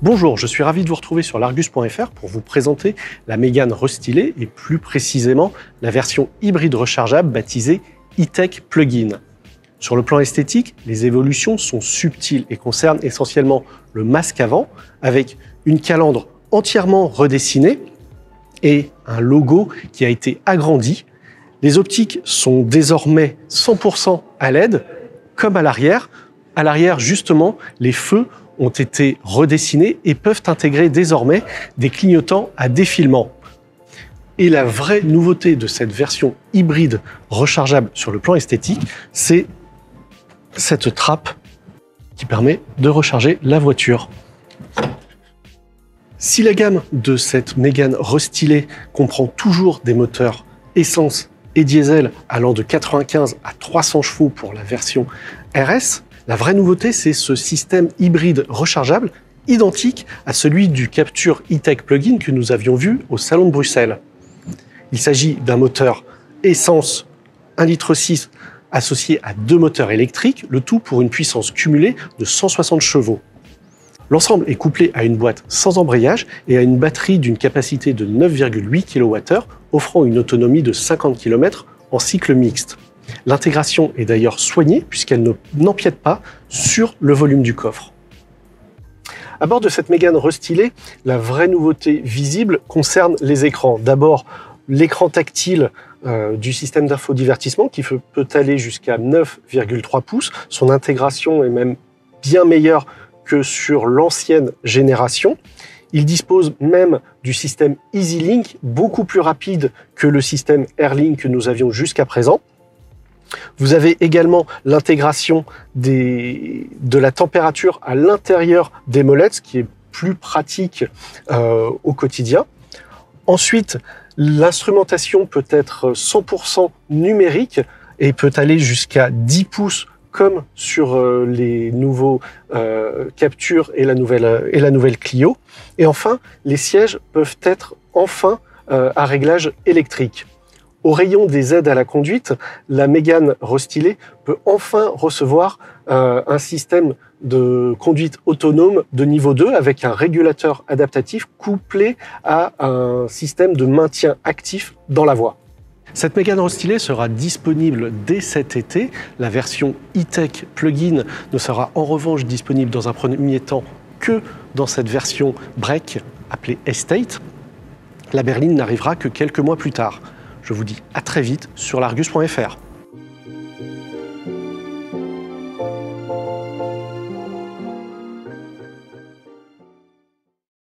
Bonjour, je suis ravi de vous retrouver sur l'Argus.fr pour vous présenter la Mégane restylée et plus précisément la version hybride rechargeable baptisée E-Tech Plug-in. Sur le plan esthétique, les évolutions sont subtiles et concernent essentiellement le masque avant avec une calandre entièrement redessinée et un logo qui a été agrandi. Les optiques sont désormais 100% à LED comme à l'arrière. À l'arrière, justement, les feux ont été redessinés et peuvent intégrer désormais des clignotants à défilement. Et la vraie nouveauté de cette version hybride rechargeable sur le plan esthétique, c'est cette trappe qui permet de recharger la voiture. Si la gamme de cette Mégane restylée comprend toujours des moteurs essence et diesel allant de 95 à 300 chevaux pour la version RS, la vraie nouveauté, c'est ce système hybride rechargeable identique à celui du Captur E-Tech Plug-in que nous avions vu au Salon de Bruxelles. Il s'agit d'un moteur essence 1,6 litre associé à 2 moteurs électriques, le tout pour une puissance cumulée de 160 chevaux. L'ensemble est couplé à une boîte sans embrayage et à une batterie d'une capacité de 9,8 kWh, offrant une autonomie de 50 km en cycle mixte. L'intégration est d'ailleurs soignée puisqu'elle n'empiète pas sur le volume du coffre. À bord de cette Mégane restylée, la vraie nouveauté visible concerne les écrans. D'abord, l'écran tactile du système d'infodivertissement qui peut aller jusqu'à 9,3 pouces. Son intégration est même bien meilleure que sur l'ancienne génération. Il dispose même du système EasyLink, beaucoup plus rapide que le système AirLink que nous avions jusqu'à présent. Vous avez également l'intégration de la température à l'intérieur des molettes, ce qui est plus pratique au quotidien. Ensuite, l'instrumentation peut être 100% numérique et peut aller jusqu'à 10 pouces comme sur les nouveaux Captur et la nouvelle Clio. Et enfin, les sièges peuvent être à réglage électrique. Au rayon des aides à la conduite, la Mégane restylée peut enfin recevoir un système de conduite autonome de niveau 2 avec un régulateur adaptatif couplé à un système de maintien actif dans la voie. Cette Mégane restylée sera disponible dès cet été. La version E-Tech Plug-in ne sera en revanche disponible dans un premier temps que dans cette version Break appelée Estate. La berline n'arrivera que quelques mois plus tard. Je vous dis à très vite sur l'Argus.fr.